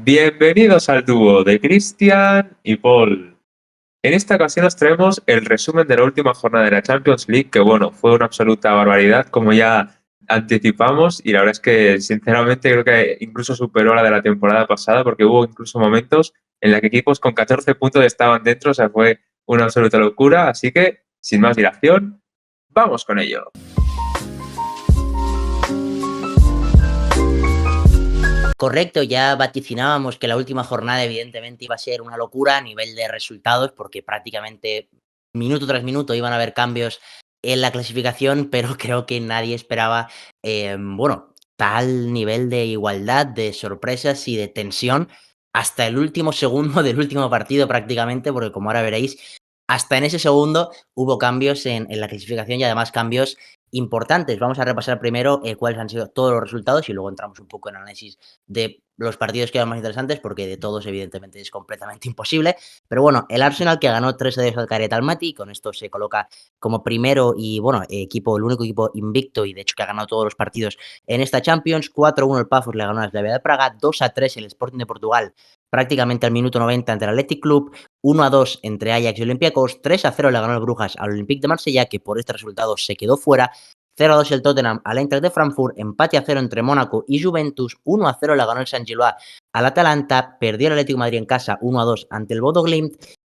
Bienvenidos al dúo de Cristian y Paul. En esta ocasión os traemos el resumen de la última jornada de la Champions League, que bueno, fue una absoluta barbaridad, como ya anticipamos, y la verdad es que sinceramente creo que incluso superó la de la temporada pasada, porque hubo incluso momentos en los que equipos con 14 puntos estaban dentro, o sea, fue una absoluta locura, así que, sin más dilación, vamos con ello. Correcto, ya vaticinábamos que la última jornada evidentemente iba a ser una locura a nivel de resultados, porque prácticamente minuto tras minuto iban a haber cambios en la clasificación, pero creo que nadie esperaba, tal nivel de igualdad, de sorpresas y de tensión hasta el último segundo del último partido prácticamente, porque como ahora veréis, hasta en ese segundo hubo cambios en la clasificación y además cambios importantes. Vamos a repasar primero cuáles han sido todos los resultados y luego entramos un poco en análisis de los partidos que eran más interesantes, porque de todos, evidentemente, es completamente imposible. Pero bueno, el Arsenal que ganó 3-2 al Caret Almaty, con esto se coloca como primero y bueno, el único equipo invicto y de hecho que ha ganado todos los partidos en esta Champions. 4-1 el Pafos le ganó a la Slavia de Praga, 2-3 el Sporting de Portugal, prácticamente al minuto 90 ante el Athletic Club, 1-2 entre Ajax y Olympiacos, 3-0 le ganó el Brujas al Olympique de Marsella, que por este resultado se quedó fuera. 0-2 el Tottenham al Eintracht de Frankfurt, empate a 0 entre Mónaco y Juventus, 1-0 le ganó el Saint-Gilloise al Atalanta, perdió el Atlético de Madrid en casa 1-2 ante el Bodo Glimt,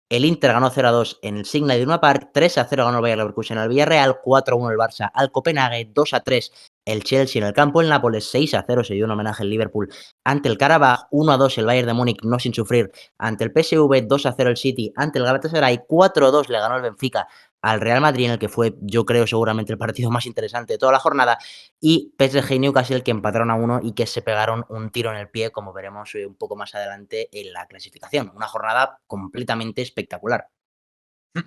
el Inter ganó 0-2 en el Signal Iduna Park, 3-0 ganó el Bayer Leverkusen al Villarreal, 4-1 el Barça al Copenhague, 2-3 el Chelsea en el campo el Nápoles, 6-0 se dio un homenaje al Liverpool ante el Karabaj, 1-2 el Bayern de Múnich no sin sufrir ante el PSV, 2-0 el City ante el Galatasaray, 4-2 le ganó el Benfica al Real Madrid, en el que fue, yo creo, seguramente el partido más interesante de toda la jornada, y PSG y Newcastle, que empataron a 1 y que se pegaron un tiro en el pie, como veremos un poco más adelante en la clasificación. Una jornada completamente espectacular.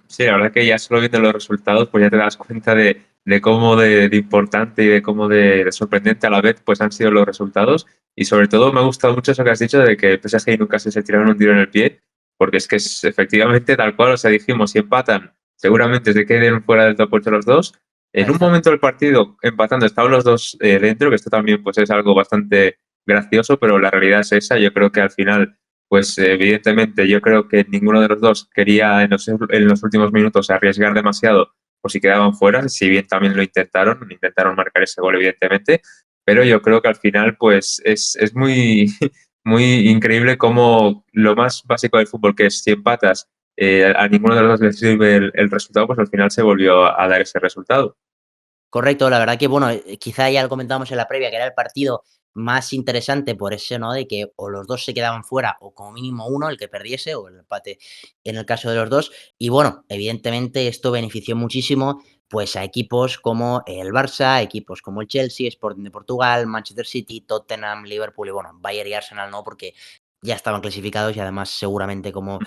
Sí, la verdad que ya solo viendo los resultados, pues ya te das cuenta de cómo de importante y de cómo de sorprendente a la vez pues han sido los resultados. Y sobre todo me ha gustado mucho eso que has dicho de que PSG y nunca se tiraron un tiro en el pie, porque es que es efectivamente tal cual, o sea, dijimos, si empatan, seguramente se queden fuera del top 8 los dos. En un momento del partido, empatando, estaban los dos dentro, que esto también pues es algo bastante gracioso, pero la realidad es esa. Yo creo que al final pues evidentemente yo creo que ninguno de los dos quería en los últimos minutos arriesgar demasiado por si quedaban fuera, si bien también lo intentaron marcar ese gol evidentemente, pero yo creo que al final pues es muy, muy increíble cómo lo más básico del fútbol, que es si empatas, a ninguno de los dos les sirve el resultado, pues al final se volvió a dar ese resultado. Correcto, la verdad que, bueno, quizá ya lo comentábamos en la previa, que era el partido más interesante por eso, ¿no? De que o los dos se quedaban fuera o como mínimo uno, el que perdiese, o el empate en el caso de los dos. Y bueno, evidentemente esto benefició muchísimo pues a equipos como el Barça, equipos como el Chelsea, Sporting de Portugal, Manchester City, Tottenham, Liverpool y bueno, Bayern y Arsenal no, porque ya estaban clasificados y además seguramente como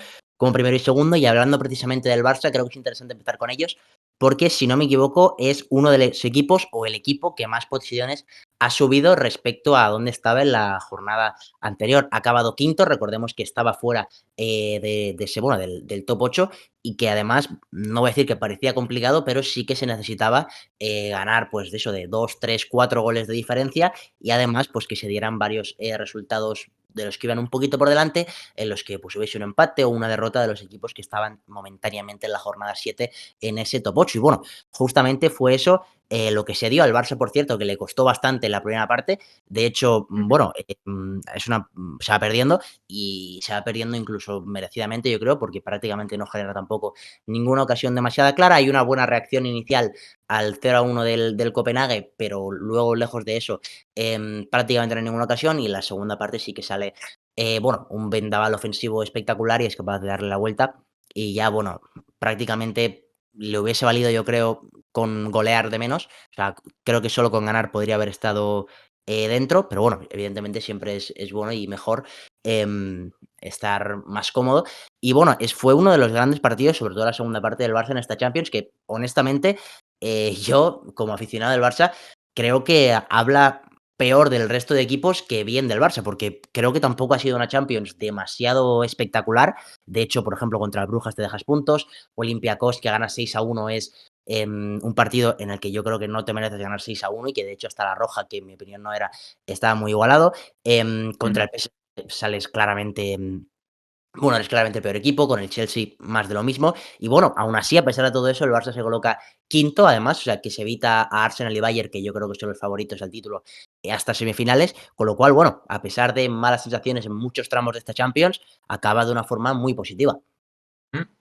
primero y segundo. Y hablando precisamente del Barça, creo que es interesante empezar con ellos porque si no me equivoco es uno de los equipos o el equipo que más posiciones ha subido respecto a donde estaba en la jornada anterior. Ha acabado quinto, recordemos que estaba fuera de ese, bueno, del top 8 y que además, no voy a decir que parecía complicado, pero sí que se necesitaba ganar pues de eso de 2, 3, 4 goles de diferencia y además pues que se dieran varios resultados de los que iban un poquito por delante, en los que pues hubiese un empate o una derrota de los equipos que estaban momentáneamente en la jornada 7 en ese top 8. Y bueno, justamente fue eso lo que se dio al Barça, por cierto, que le costó bastante la primera parte. De hecho, se va perdiendo y se va perdiendo incluso merecidamente, yo creo, porque prácticamente no genera tampoco ninguna ocasión demasiada clara. Hay una buena reacción inicial al 0-1 del Copenhague, pero luego, lejos de eso, prácticamente no hay ninguna ocasión. Y en la segunda parte sí que sale, un vendaval ofensivo espectacular y es capaz de darle la vuelta. Y ya, bueno, prácticamente le hubiese valido, yo creo, con golear de menos. O sea, creo que solo con ganar podría haber estado dentro, pero bueno, evidentemente siempre es bueno y mejor estar más cómodo. Y bueno, fue uno de los grandes partidos, sobre todo la segunda parte del Barça en esta Champions, que honestamente yo, como aficionado del Barça, creo que habla peor del resto de equipos que bien del Barça, porque creo que tampoco ha sido una Champions demasiado espectacular. De hecho, por ejemplo, contra el Brujas te dejas puntos, Olympiacos que gana 6-1 es un partido en el que yo creo que no te mereces ganar 6-1 y que de hecho hasta la roja, que en mi opinión no era, estaba muy igualado. Contra el PSG sales claramente bueno, eres claramente el peor equipo, con el Chelsea más de lo mismo. Y bueno, aún así, a pesar de todo eso, el Barça se coloca quinto, además, o sea, que se evita a Arsenal y Bayern, que yo creo que son los favoritos al título, hasta semifinales. Con lo cual, bueno, a pesar de malas sensaciones en muchos tramos de esta Champions, acaba de una forma muy positiva.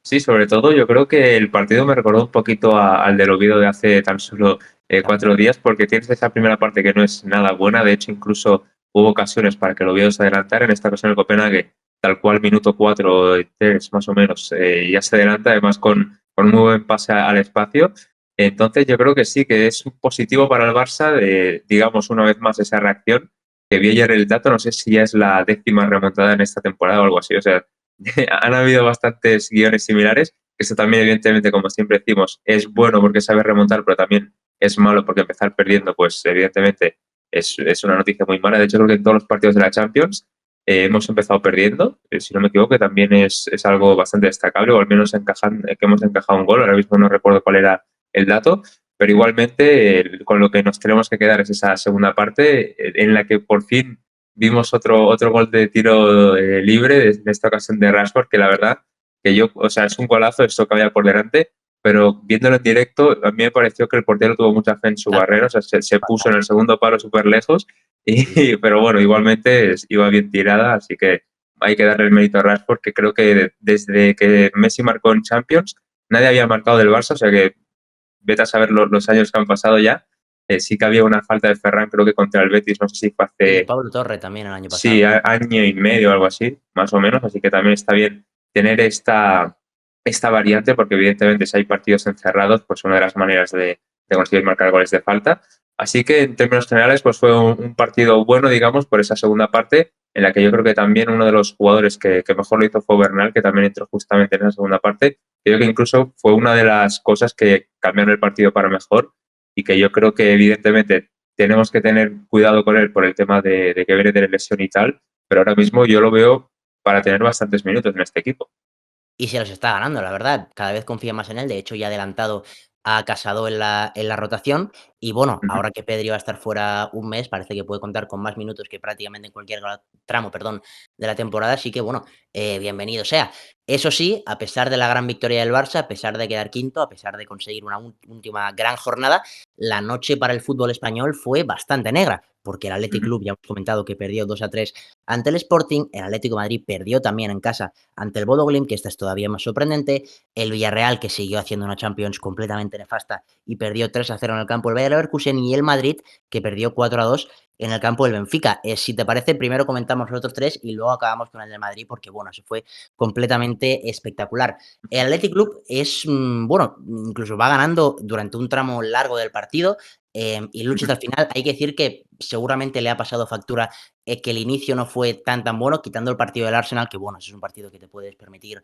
Sí, sobre todo yo creo que el partido me recordó un poquito al del Oviedo de hace tan solo También. 4 días, porque tienes esa primera parte que no es nada buena. De hecho, incluso hubo ocasiones para que el Oviedo se adelantara. En esta ocasión el Copenhague, tal cual minuto 4 3 más o menos, ya se adelanta, además con un muy buen pase al espacio. Entonces yo creo que sí, que es un positivo para el Barça de, digamos, una vez más esa reacción, que vi ayer el dato, no sé si ya es la 10ª remontada en esta temporada o algo así. O sea, han habido bastantes guiones similares. Esto también, evidentemente, como siempre decimos, es bueno porque sabe remontar, pero también es malo porque empezar perdiendo, pues evidentemente es una noticia muy mala. De hecho, creo que en todos los partidos de la Champions hemos empezado perdiendo. Si no me equivoco, que también es algo bastante destacable, o al menos que hemos encajado un gol. Ahora mismo no recuerdo cuál era el dato, pero igualmente con lo que nos tenemos que quedar es esa segunda parte en la que por fin vimos otro gol de tiro libre, en esta ocasión de Rashford, que la verdad que yo, o sea, es un golazo, esto que había por delante, pero viéndolo en directo, a mí me pareció que el portero tuvo mucha fe en su Tal barrera, cual. o sea, se puso en el Fantástico. segundo palo súper lejos, Sí. pero bueno, igualmente iba bien tirada, así que hay que darle el mérito a Rashford, que creo que desde que Messi marcó en Champions, nadie había marcado del Barça, o sea que vete a saber los años que han pasado ya. Sí que había una falta de Ferran, creo que contra el Betis, no sé si fue Y de hace, Pablo Torre también el año sí, pasado. año y medio o algo así, más o menos. Así que también está bien tener esta variante, porque evidentemente si hay partidos encerrados, pues una de las maneras de conseguir marcar goles de falta. Así que en términos generales, pues fue un partido bueno, digamos, por esa segunda parte, en la que yo creo que también uno de los jugadores que mejor lo hizo fue Bernal, que también entró justamente en esa segunda parte. Creo que incluso fue una de las cosas que cambiaron el partido para mejor y que yo creo que evidentemente tenemos que tener cuidado con él por el tema de que viene de lesión y tal, pero ahora mismo yo lo veo para tener bastantes minutos en este equipo. Y se los está ganando, la verdad. Cada vez confía más en él. De hecho, ya ha adelantado a Casado en la rotación. Y bueno, Ujú. ahora que Pedri va a estar fuera un mes, parece que puede contar con más minutos que prácticamente en cualquier tramo, perdón, de la temporada. Así que bueno, bienvenido sea. Eso sí, a pesar de la gran victoria del Barça, a pesar de quedar quinto, a pesar de conseguir una última gran jornada, la noche para el fútbol español fue bastante negra, porque el Athletic Ujú. Club, ya hemos comentado que perdió 2-3 ante el Sporting, el Atlético de Madrid perdió también en casa ante el Bodo Glimt, que esta es todavía más sorprendente, el Villarreal, que siguió haciendo una Champions completamente nefasta y perdió 3-0 en el campo del Bayer Leverkusen, y el Madrid, que perdió 4-2 en el campo del Benfica. Si te parece, primero comentamos los otros tres y luego acabamos con el de Madrid, porque bueno, eso fue completamente espectacular. El Athletic Club es, bueno, incluso va ganando durante un tramo largo del partido, y lucha Ujú. hasta el final. Hay que decir que seguramente le ha pasado factura que el inicio no fue tan bueno, quitando el partido del Arsenal, que bueno, eso es un partido que te puedes permitir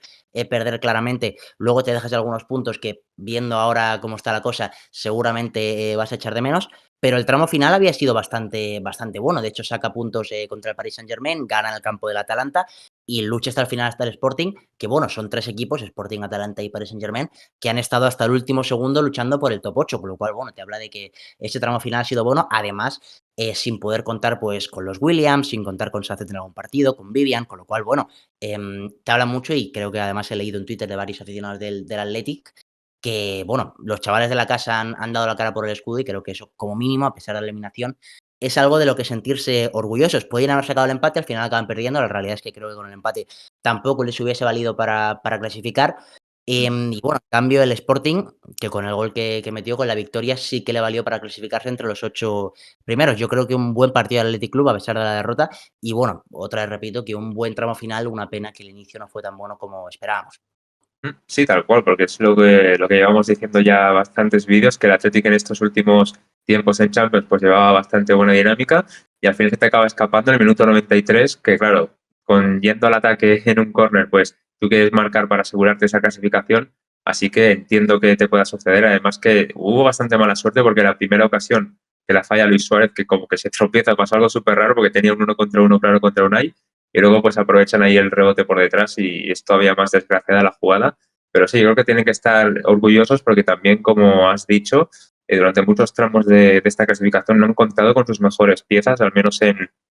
perder claramente. Luego te dejas algunos puntos que, viendo ahora cómo está la cosa, seguramente vas a echar de menos. Pero el tramo final había sido bastante bueno. De hecho, saca puntos contra el Paris Saint-Germain, gana en el campo del Atalanta y lucha hasta el final hasta el Sporting, que bueno, son tres equipos, Sporting, Atalanta y Paris Saint-Germain, que han estado hasta el último segundo luchando por el top 8, con lo cual, bueno, te habla de que ese tramo final ha sido bueno. Además, sin poder contar pues con los Williams, sin contar con Sacet en algún partido, con Vivian, con lo cual, bueno, te habla mucho. Y creo que además he leído en Twitter de varios aficionados del Athletic que, bueno, los chavales de la casa han dado la cara por el escudo, y creo que eso, como mínimo, a pesar de la eliminación, es algo de lo que sentirse orgullosos. Podrían haber sacado el empate, al final acaban perdiendo. La realidad es que creo que con el empate tampoco les hubiese valido para clasificar. Y bueno, en cambio el Sporting, que con el gol que metió, con la victoria, sí que le valió para clasificarse entre los 8 primeros. Yo creo que un buen partido del Athletic Club, a pesar de la derrota. Y bueno, otra vez repito, que un buen tramo final, una pena que el inicio no fue tan bueno como esperábamos. Sí, tal cual, porque es lo que llevamos diciendo ya bastantes vídeos, que el Athletic en estos últimos tiempos en Champions pues llevaba bastante buena dinámica y al final se te acaba escapando en el minuto 93, que claro, con yendo al ataque en un córner, pues tú quieres marcar para asegurarte esa clasificación, así que entiendo que te pueda suceder. Además que hubo bastante mala suerte porque la primera ocasión que la falla Luis Suárez, que como que se tropieza, pasó algo súper raro porque tenía un uno contra uno claro contra Unai y luego pues aprovechan ahí el rebote por detrás y es todavía más desgraciada la jugada. Pero sí, yo creo que tienen que estar orgullosos porque también, como has dicho, durante muchos tramos de esta clasificación no han contado con sus mejores piezas, al menos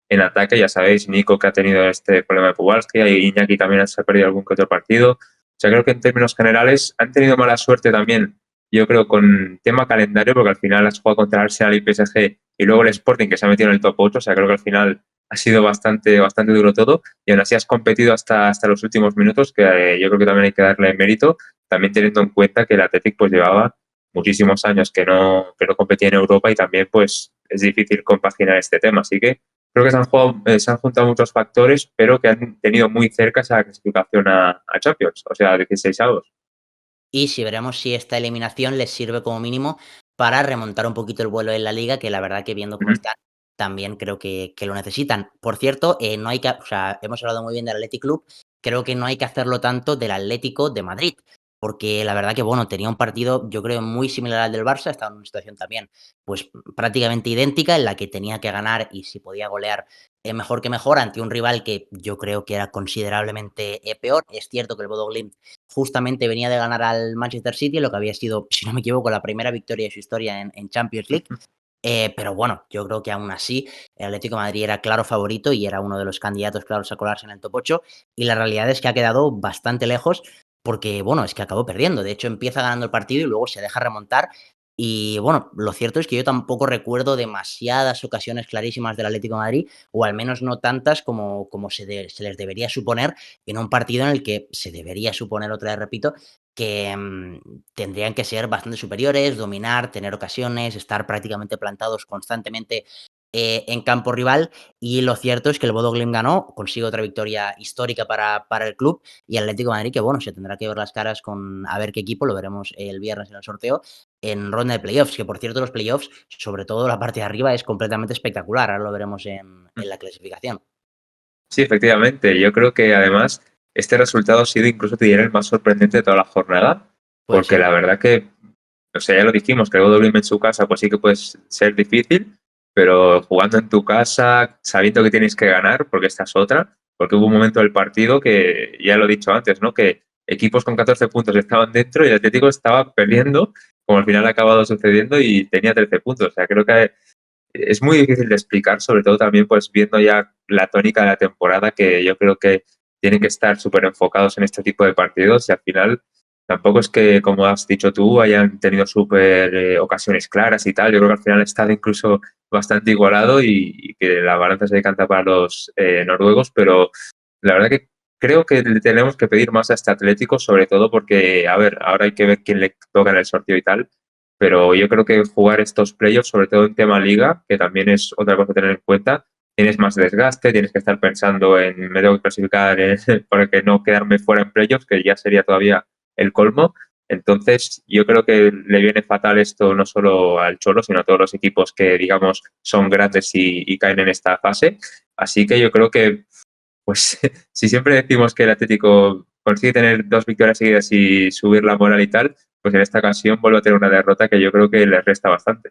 en ataque, ya sabéis, Nico que ha tenido este problema de pubalgia y Iñaki también se ha perdido algún que otro partido. O sea, creo que en términos generales han tenido mala suerte también, yo creo, con tema calendario, porque al final has jugado contra Arsenal y PSG y luego el Sporting que se ha metido en el top 8, o sea, creo que al final ha sido bastante duro todo y aún así has competido hasta los últimos minutos, que yo creo que también hay que darle mérito, también teniendo en cuenta que el Athletic pues llevaba muchísimos años que no competía en Europa y también pues es difícil compaginar este tema. Así que creo que se han juntado muchos factores, pero que han tenido muy cerca esa clasificación a Champions, o sea, 16avos. Y si veremos si esta eliminación les sirve como mínimo para remontar un poquito el vuelo en la liga, que la verdad que viendo cómo Ujú. están, también creo que lo necesitan. Por cierto, no hay que, o sea, hemos hablado muy bien del Athletic Club, creo que no hay que hacerlo tanto del Atlético de Madrid, porque la verdad que, bueno, tenía un partido, yo creo, muy similar al del Barça, estaba en una situación también, pues prácticamente idéntica, en la que tenía que ganar y si podía golear, mejor que mejor, ante un rival que yo creo que era considerablemente peor. Es cierto que el Bodo Glimt justamente venía de ganar al Manchester City, lo que había sido, si no me equivoco, la primera victoria de su historia en Champions League. Pero bueno, yo creo que aún así el Atlético de Madrid era claro favorito y era uno de los candidatos claros a colarse en el top 8. Y la realidad es que ha quedado bastante lejos porque, bueno, es que acabó perdiendo. De hecho, empieza ganando el partido y luego se deja remontar. Y bueno, lo cierto es que yo tampoco recuerdo demasiadas ocasiones clarísimas del Atlético de Madrid, o al menos no tantas como se les debería suponer en un partido en el que se debería suponer, otra vez repito, que tendrían que ser bastante superiores, dominar, tener ocasiones, estar prácticamente plantados constantemente en campo rival. Y lo cierto es que el Bodo Glimt ganó, consigue otra victoria histórica para el club y el Atlético de Madrid, que bueno, se tendrá que ver las caras con a ver qué equipo, lo veremos el viernes en el sorteo, en ronda de playoffs, que por cierto los playoffs, sobre todo la parte de arriba, es completamente espectacular, ahora lo veremos en la clasificación. Sí, efectivamente. Yo creo que además este resultado ha sido incluso, te diré, el más sorprendente de toda la jornada, Puede porque ser. la verdad que, o sea, ya lo dijimos, que el WM en su casa pues sí que puede ser difícil, pero jugando en tu casa, sabiendo que tienes que ganar, porque esta es otra, porque hubo un momento del partido que, ya lo he dicho antes, ¿no? Que equipos con 14 puntos estaban dentro y el Atlético estaba perdiendo, como al final ha acabado sucediendo y tenía 13 puntos. O sea, creo que es muy difícil de explicar, sobre todo también pues viendo ya la tónica de la temporada, que yo creo que tienen que estar súper enfocados en este tipo de partidos y al final tampoco es que, como has dicho tú, hayan tenido súper ocasiones claras y tal. Yo creo que al final ha estado incluso bastante igualado y que la balanza se decanta para los noruegos, pero la verdad que creo que le tenemos que pedir más a este Atlético, sobre todo porque, a ver, ahora hay que ver quién le toca en el sorteo y tal, pero yo creo que jugar estos playoffs, sobre todo en tema liga, que también es otra cosa a tener en cuenta, tienes más desgaste, tienes que estar pensando en me tengo que clasificar para que no quedarme fuera en playoffs, que ya sería todavía el colmo. Entonces, yo creo que le viene fatal esto no solo al Cholo, sino a todos los equipos que, digamos, son grandes y caen en esta fase. Así que yo creo que, pues, si siempre decimos que el Atlético consigue tener 2 victorias seguidas y subir la moral y tal, pues en esta ocasión vuelve a tener una derrota que yo creo que le resta bastante.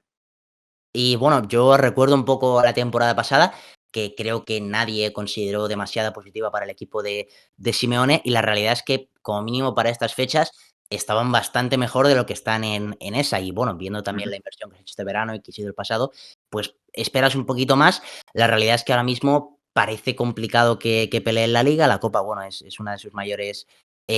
Y bueno, yo recuerdo un poco la temporada pasada, que creo que nadie consideró demasiado positiva para el equipo de Simeone, y la realidad es que, como mínimo para estas fechas, estaban bastante mejor de lo que están en esa. Y bueno, viendo también Ujú. la inversión que se ha hecho este verano y que ha sido el pasado, pues esperas un poquito más. La realidad es que ahora mismo parece complicado que pelee en la liga. La Copa, bueno, es una de sus mayores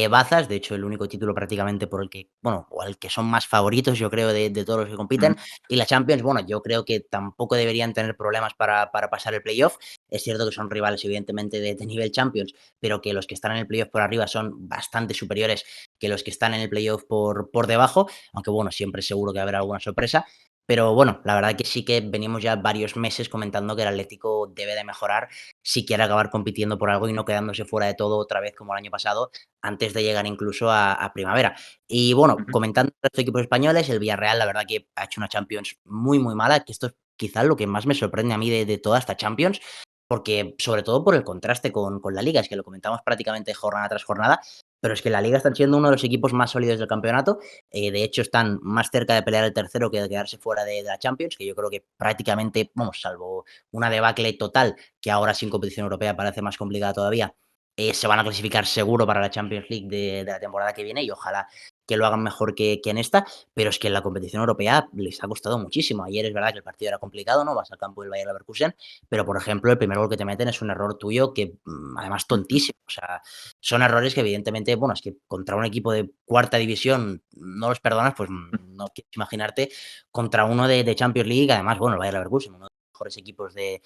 bazas, de hecho, el único título prácticamente por el que, bueno, o al que son más favoritos, yo creo, de todos los que Ujú. compiten. Y la Champions, bueno, yo creo que tampoco deberían tener problemas para pasar el playoff. Es cierto que son rivales, evidentemente, de nivel Champions, pero que los que están en el playoff por arriba son bastante superiores que los que están en el playoff por debajo, aunque bueno, siempre seguro que habrá alguna sorpresa. Pero bueno, la verdad que sí que venimos ya varios meses comentando que el Atlético debe de mejorar si quiere acabar compitiendo por algo y no quedándose fuera de todo otra vez como el año pasado, antes de llegar incluso a primavera. Y bueno, Ujú. comentando el resto de equipos españoles, el Villarreal, la verdad que ha hecho una Champions muy, muy mala, que esto es quizás lo que más me sorprende a mí de toda esta Champions, porque sobre todo por el contraste con la Liga, es que lo comentamos prácticamente jornada tras jornada, pero es que la Liga están siendo uno de los equipos más sólidos del campeonato. De hecho, están más cerca de pelear el tercero que de quedarse fuera de la Champions, que yo creo que prácticamente, vamos, salvo una debacle total, que ahora sin competición europea parece más complicada todavía, se van a clasificar seguro para la Champions League de la temporada que viene y ojalá que lo hagan mejor que en esta, pero es que en la competición europea les ha costado muchísimo. Ayer es verdad que el partido era complicado, ¿no? Vas al campo del Bayer Leverkusen, pero por ejemplo, el primer gol que te meten es un error tuyo que además tontísimo. O sea, son errores que evidentemente, bueno, es que contra un equipo de cuarta división no los perdonas, pues no quieres imaginarte contra uno de Champions League, además, bueno, el Bayer Leverkusen, uno de los mejores equipos de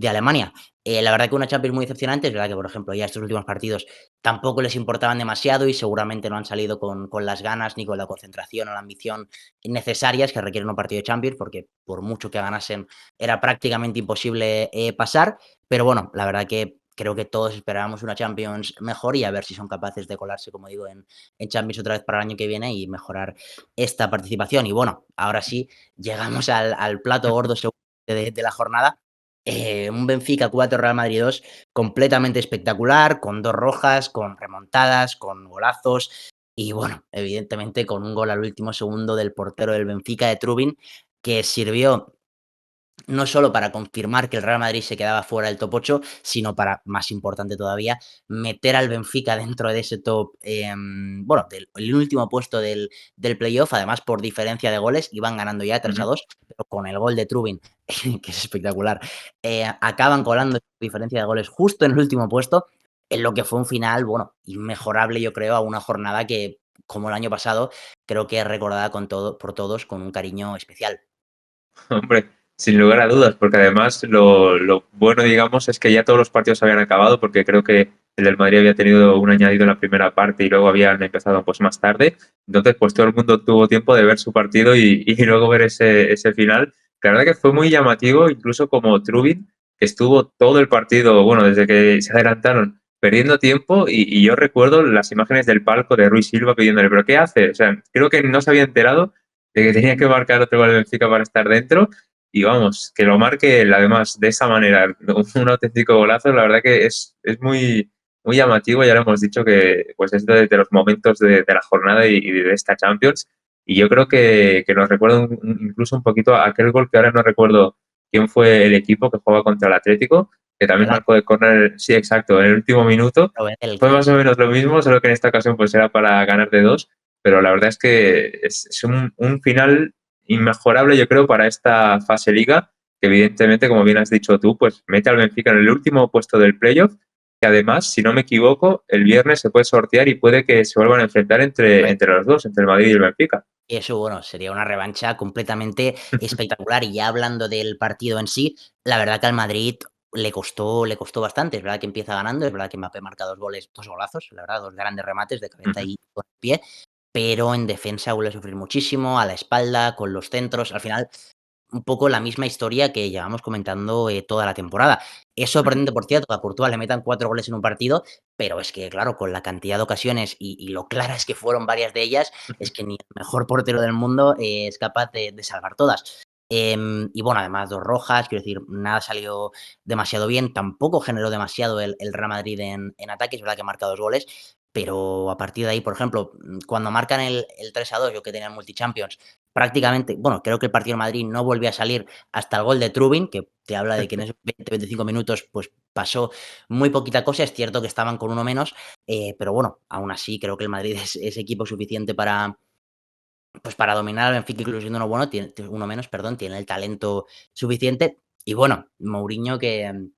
Alemania. La verdad que una Champions muy decepcionante, es verdad que, por ejemplo, ya estos últimos partidos tampoco les importaban demasiado y seguramente no han salido con las ganas ni con la concentración o la ambición necesarias que requieren un partido de Champions, porque por mucho que ganasen era prácticamente imposible pasar, pero bueno, la verdad que creo que todos esperábamos una Champions mejor y a ver si son capaces de colarse, como digo, en Champions otra vez para el año que viene y mejorar esta participación. Y bueno, ahora sí, llegamos al plato gordo de la jornada. Un Benfica 4, Real Madrid 2, completamente espectacular, con 2 rojas, con remontadas, con golazos y bueno, evidentemente con un gol al último segundo del portero del Benfica, de Trubin, que sirvió no solo para confirmar que el Real Madrid se quedaba fuera del top 8, sino para, más importante todavía, meter al Benfica dentro de ese top, bueno, el último puesto del playoff, además por diferencia de goles, iban ganando ya 3-2, pero con el gol de Trubin, que es espectacular, acaban colando diferencia de goles justo en el último puesto, en lo que fue un final, bueno, inmejorable, yo creo, a una jornada que, como el año pasado, creo que es recordada por todos con un cariño especial. Hombre, sin lugar a dudas, porque además lo bueno, digamos, es que ya todos los partidos habían acabado, porque creo que el del Madrid había tenido un añadido en la primera parte y luego habían empezado pues más tarde. Entonces, pues todo el mundo tuvo tiempo de ver su partido y luego ver ese final. La verdad que fue muy llamativo, incluso como Trubin, que estuvo todo el partido, bueno, desde que se adelantaron, perdiendo tiempo y yo recuerdo las imágenes del palco de Ruiz Silva pidiéndole, ¿pero qué hace? O sea, creo que no se había enterado de que tenía que marcar otro gol de Benfica para estar dentro. Y vamos, que lo marque él, además, de esa manera, un auténtico golazo, la verdad que es muy, muy llamativo. Ya lo hemos dicho que pues es de los momentos de la jornada y de esta Champions. Y yo creo que nos recuerda incluso un poquito a aquel gol que ahora no recuerdo quién fue el equipo que jugaba contra el Atlético, que también ¿Verdad? marcó de córner, sí, exacto, en el último minuto. El Fue que más o menos lo mismo, solo que en esta ocasión pues era para ganar de 2, pero la verdad es que es un final inmejorable, yo creo, para esta fase liga, que evidentemente, como bien has dicho tú, pues mete al Benfica en el último puesto del playoff, que además, si no me equivoco, el viernes se puede sortear y puede que se vuelvan a enfrentar entre los dos, entre el Madrid y el Benfica. Eso, bueno, sería una revancha completamente espectacular. Y ya hablando del partido en sí, la verdad que al Madrid le costó bastante. Es verdad que empieza ganando, es verdad que Mbappé marca 2 goles, 2 golazos, la verdad, 2 grandes remates de cabeza y con el pie, pero en defensa vuelve a sufrir muchísimo, a la espalda, con los centros. Al final, un poco la misma historia que llevamos comentando toda la temporada. Es sorprendente, por cierto, que a Courtois le metan 4 goles en un partido, pero es que, claro, con la cantidad de ocasiones y lo claras que fueron varias de ellas, es que ni el mejor portero del mundo es capaz de salvar todas. Y bueno, además 2 rojas, quiero decir, nada salió demasiado bien, tampoco generó demasiado el Real Madrid en ataque, es verdad que marca 2 goles, pero a partir de ahí, por ejemplo, cuando marcan el 3-2, yo que tenía el Multichampions, prácticamente, bueno, creo que el partido de Madrid no volvió a salir hasta el gol de Trubin, que te habla de que en esos 20-25 minutos pues pasó muy poquita cosa. Es cierto que estaban con uno menos, pero bueno, aún así creo que el Madrid es equipo suficiente pues para dominar al Benfica, incluso siendo uno bueno, uno menos, perdón, tiene el talento suficiente. Y bueno, Mourinho que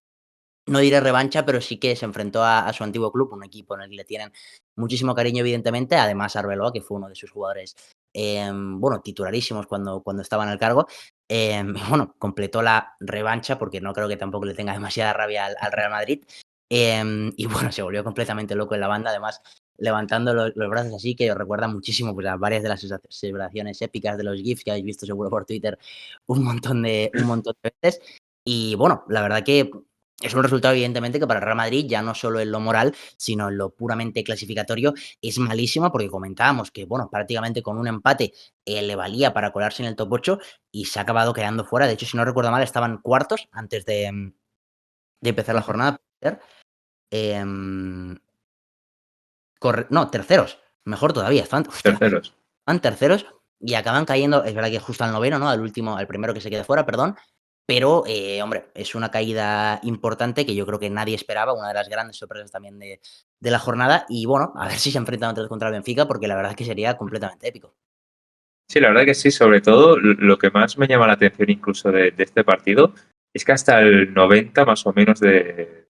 no diré revancha, pero sí que se enfrentó a su antiguo club, un equipo en el que le tienen muchísimo cariño, evidentemente. Además, Arbeloa, que fue uno de sus jugadores, bueno, titularísimos cuando estaba en el cargo. Bueno, completó la revancha, porque no creo que tampoco le tenga demasiada rabia al Real Madrid. Y bueno, se volvió completamente loco en la banda, además, levantando los brazos así, que recuerda muchísimo pues, a varias de las celebraciones épicas de los GIFs que habéis visto seguro por Twitter un montón de veces. Y bueno, la verdad que es un resultado, evidentemente, que para el Real Madrid, ya no solo en lo moral, sino en lo puramente clasificatorio, es malísimo, porque comentábamos que, bueno, prácticamente con un empate le valía para colarse en el top 8 y se ha acabado quedando fuera. De hecho, si no recuerdo mal, estaban cuartos antes de empezar la jornada. Em, no, terceros, mejor todavía, hostia, Terceros. van terceros y acaban cayendo, es verdad que justo al noveno, ¿no? Al último, al primero que se queda fuera, perdón, pero, hombre, es una caída importante que yo creo que nadie esperaba, una de las grandes sorpresas también de la jornada. Y bueno, a ver si se enfrentan otra vez contra el Benfica, porque la verdad es que sería completamente épico. Sí, la verdad que sí, sobre todo lo que más me llama la atención incluso de este partido es que hasta el 90 más o menos de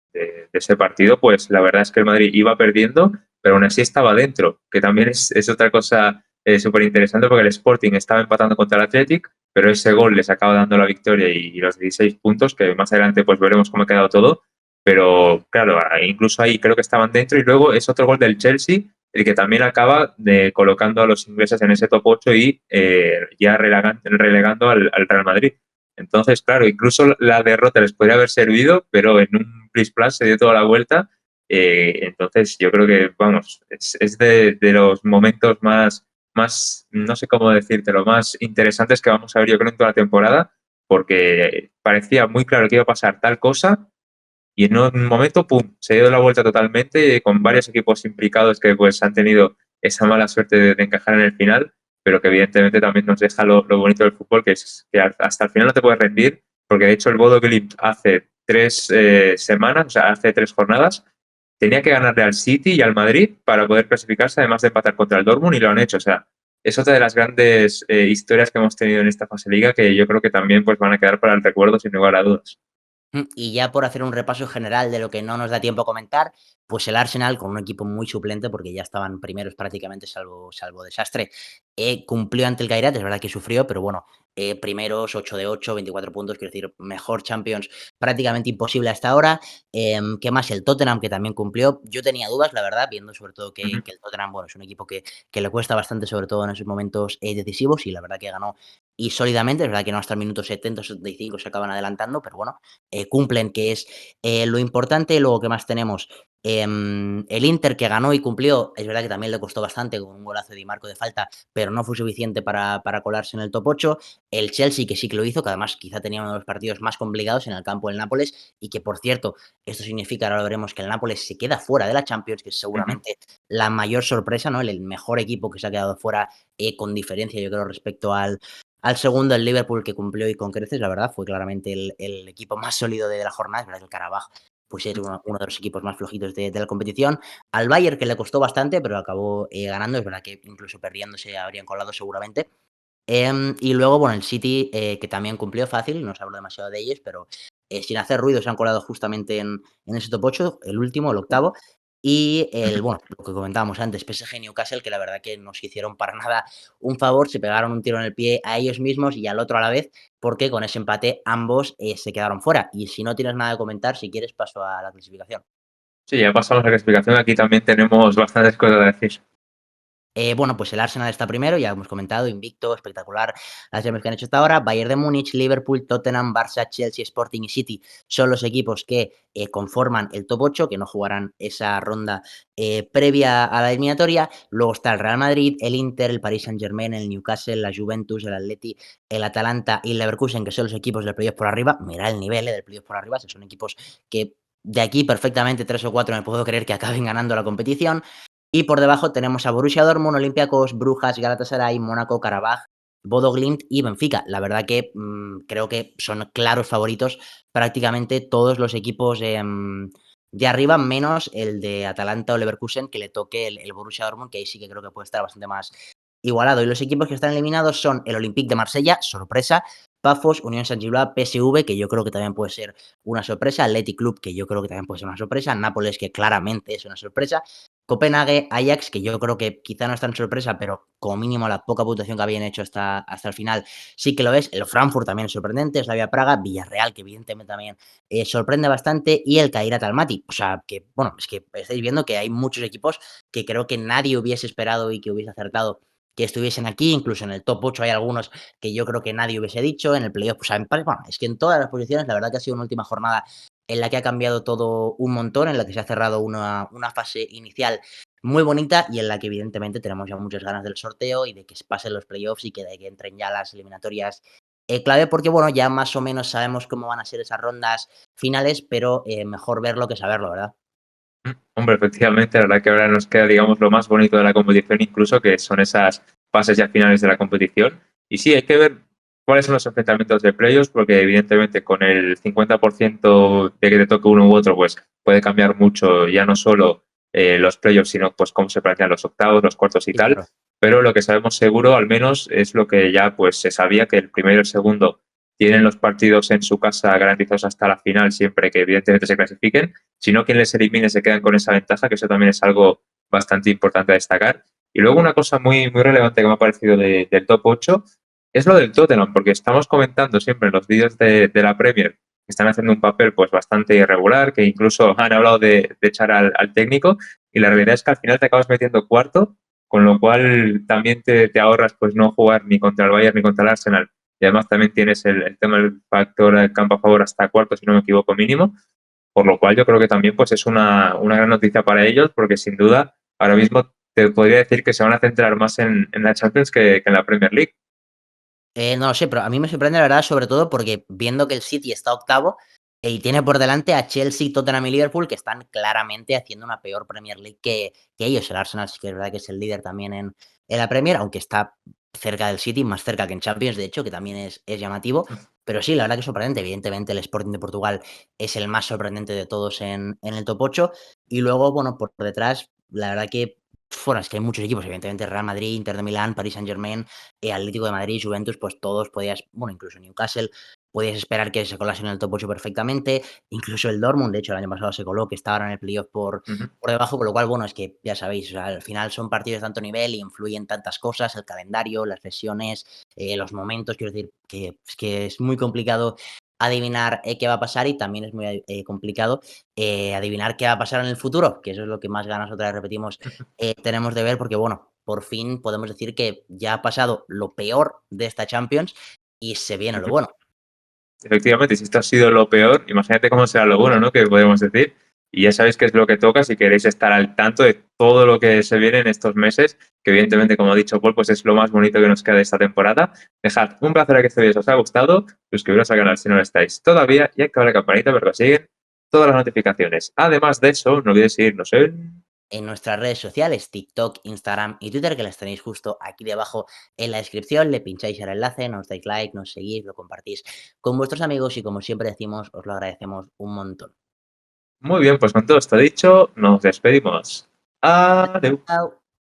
ese partido, pues la verdad es que el Madrid iba perdiendo, pero aún así estaba dentro, que también es otra cosa súper interesante porque el Sporting estaba empatando contra el Athletic, pero ese gol les acaba dando la victoria y los 16 puntos, que más adelante pues veremos cómo ha quedado todo, pero claro, incluso ahí creo que estaban dentro y luego es otro gol del Chelsea el que también acaba colocando a los ingleses en ese top 8 y ya relegando al Real Madrid. Entonces, claro, incluso la derrota les podría haber servido, pero en un plis-plas se dio toda la vuelta. Entonces, yo creo que, vamos, es de los momentos más, no sé cómo decírtelo, más interesantes que vamos a ver, yo creo, en toda la temporada, porque parecía muy claro que iba a pasar tal cosa y en un momento, ¡pum!, se dio la vuelta totalmente con varios equipos implicados que pues han tenido esa mala suerte de encajar en el final, pero que evidentemente también nos deja lo bonito del fútbol, que es que hasta el final no te puedes rendir, porque de hecho el Bodo Glimt hace 3 semanas, o sea, hace 3 jornadas, tenía que ganarle al City y al Madrid para poder clasificarse, además de empatar contra el Dortmund, y lo han hecho. O sea, es otra de las grandes historias que hemos tenido en esta fase liga que yo creo que también pues, van a quedar para el recuerdo sin lugar a dudas. Y ya por hacer un repaso general de lo que no nos da tiempo a comentar, pues el Arsenal, con un equipo muy suplente, porque ya estaban primeros prácticamente, salvo desastre, cumplió ante el Kairat, es verdad que sufrió, pero bueno, primeros 8 de 8, 24 puntos, quiero decir, mejor Champions prácticamente imposible hasta ahora. ¿Qué más? El Tottenham, que también cumplió. Yo tenía dudas, la verdad, viendo sobre todo Ujú. que el Tottenham, bueno, es un equipo que le cuesta bastante, sobre todo en esos momentos decisivos, y la verdad que ganó y sólidamente. Es verdad que no hasta el minuto 70 o 75 se acaban adelantando, pero bueno, cumplen, que es lo importante. Luego, ¿qué más tenemos? El Inter, que ganó y cumplió, es verdad que también le costó bastante con un golazo de Di Marco de falta, pero no fue suficiente para colarse en el top 8. El Chelsea, que sí que lo hizo, que además quizá tenía uno de los partidos más complicados en el campo del Nápoles, y que por cierto, esto significa, ahora lo veremos, que el Nápoles se queda fuera de la Champions, que es Ujú. seguramente la mayor sorpresa, ¿no? El mejor equipo que se ha quedado fuera con diferencia, yo creo, respecto al segundo, el Liverpool, que cumplió y con creces, la verdad, fue claramente el equipo más sólido de la jornada. Es verdad que el Karabaj pues es uno de los equipos más flojitos de la competición. Al Bayern, que le costó bastante, pero acabó ganando. Es verdad que incluso perdiéndose habrían colado seguramente. Y luego, bueno, el City, que también cumplió fácil, no se habló demasiado de ellos, pero sin hacer ruido se han colado justamente en ese top 8, el último, el octavo. Y bueno, lo que comentábamos antes, PSG Newcastle, que la verdad que no se hicieron para nada un favor, se pegaron un tiro en el pie a ellos mismos y al otro a la vez, porque con ese empate ambos se quedaron fuera. Y si no tienes nada que comentar, si quieres, paso a la clasificación. Sí, ya pasamos a la explicación. Aquí también tenemos bastantes cosas a decir. Bueno, pues el Arsenal está primero, ya hemos comentado, invicto, espectacular las Champions que han hecho hasta ahora. Bayern de Múnich, Liverpool, Tottenham, Barça, Chelsea, Sporting y City son los equipos que conforman el top 8, que no jugarán esa ronda previa a la eliminatoria. Luego está el Real Madrid, el Inter, el Paris Saint-Germain, el Newcastle, la Juventus, el Atleti, el Atalanta y el Leverkusen, que son los equipos del playoff por arriba. Mira el nivel del playoff por arriba, son equipos que de aquí perfectamente 3 o 4 me puedo creer que acaben ganando la competición. Y por debajo tenemos a Borussia Dortmund, Olympiacos, Brujas, Galatasaray, Mónaco, Karabaj, Bodo Glimt y Benfica. La verdad que creo que son claros favoritos prácticamente todos los equipos de arriba, menos el de Atalanta o Leverkusen, que le toque el Borussia Dortmund, que ahí sí que creo que puede estar bastante más igualado. Y los equipos que están eliminados son el Olympique de Marsella, sorpresa, Pafos, Unión Saint-Gilloise, PSV, que yo creo que también puede ser una sorpresa, Athletic Club, que yo creo que también puede ser una sorpresa, Nápoles, que claramente es una sorpresa, Copenhague, Ajax, que yo creo que quizá no es tan sorpresa, pero como mínimo la poca puntuación que habían hecho hasta el final sí que lo es. El Frankfurt también es sorprendente, Slavia Praga, Villarreal, que evidentemente también sorprende bastante, y el Kairat Almaty. O sea, que bueno, es que estáis viendo que hay muchos equipos que creo que nadie hubiese esperado y que hubiese acertado que estuviesen aquí. Incluso en el top 8 hay algunos que yo creo que nadie hubiese dicho. En el playoff, pues, bueno, es que en todas las posiciones, la verdad que ha sido una última jornada en la que ha cambiado todo un montón, en la que se ha cerrado una fase inicial muy bonita y en la que evidentemente tenemos ya muchas ganas del sorteo y de que pasen los playoffs y que de que entren ya las eliminatorias clave, porque bueno, ya más o menos sabemos cómo van a ser esas rondas finales, pero mejor verlo que saberlo, ¿verdad? Hombre, efectivamente, la verdad que ahora nos queda, digamos, lo más bonito de la competición, incluso que son esas fases ya finales de la competición. Y sí, hay que ver cuáles son los enfrentamientos de playoffs, porque evidentemente con el 50% de que te toque uno u otro, pues puede cambiar mucho, ya no solo los playoffs, sino pues cómo se plantean los octavos, los cuartos y Sí, tal. claro. Pero lo que sabemos seguro, al menos, es lo que ya pues se sabía, que el primero y el segundo tienen los partidos en su casa garantizados hasta la final, siempre que evidentemente se clasifiquen. Si no, quien les elimine se quedan con esa ventaja, que eso también es algo bastante importante a destacar. Y luego una cosa muy relevante que me ha parecido del top 8 es lo del Tottenham, porque estamos comentando siempre en los vídeos de la Premier que están haciendo un papel pues bastante irregular, que incluso han hablado de echar al técnico, y la realidad es que al final te acabas metiendo cuarto, con lo cual también te ahorras pues no jugar ni contra el Bayern ni contra el Arsenal, y además también tienes el tema del factor campo a favor hasta cuarto, si no me equivoco, mínimo, por lo cual yo creo que también pues es una gran noticia para ellos, porque sin duda ahora mismo te podría decir que se van a centrar más en la Champions que en la Premier League. No lo sé, pero a mí me sorprende, la verdad, sobre todo porque viendo que el City está octavo y tiene por delante a Chelsea, Tottenham y Liverpool, que están claramente haciendo una peor Premier League que ellos. El Arsenal sí que es verdad que es el líder también en la Premier, aunque está cerca del City, más cerca que en Champions, de hecho, que también es llamativo. Pero sí, la verdad que es sorprendente. Evidentemente, el Sporting de Portugal es el más sorprendente de todos en el top 8. Y luego, bueno, por detrás, la verdad que, bueno, es que hay muchos equipos, evidentemente, Real Madrid, Inter de Milán, Paris Saint-Germain, Atlético de Madrid, Juventus, pues todos podías, bueno, incluso Newcastle, podías esperar que se colasen en el top 8 perfectamente, incluso el Dortmund, de hecho, el año pasado se coló, que está ahora en el playoff Ujú. por debajo, con lo cual, bueno, es que ya sabéis, o sea, al final son partidos de tanto nivel y influyen tantas cosas, el calendario, las lesiones, los momentos, quiero decir, que es muy complicado adivinar qué va a pasar y también es muy complicado adivinar qué va a pasar en el futuro, que eso es lo que más ganas, otra vez repetimos, tenemos de ver, porque bueno, por fin podemos decir que ya ha pasado lo peor de esta Champions y se viene lo Ujú. bueno. Efectivamente, si esto ha sido lo peor, imagínate cómo será lo bueno, ¿no? Que podemos decir. Y ya sabéis qué es lo que toca si queréis estar al tanto de todo lo que se viene en estos meses, que evidentemente, como ha dicho Paul, pues es lo más bonito que nos queda de esta temporada. Dejad un placer a que este vídeo os haya gustado, suscribiros al canal si no lo estáis todavía y activar la campanita para que os lleguen todas las notificaciones. Además de eso, no olvidéis seguirnos en... En nuestras redes sociales, TikTok, Instagram y Twitter, que las tenéis justo aquí debajo en la descripción, le pincháis el enlace, nos dais like, nos seguís, lo compartís con vuestros amigos y como siempre decimos, os lo agradecemos un montón. Muy bien, pues con todo esto dicho, nos despedimos. Adiós. Chao.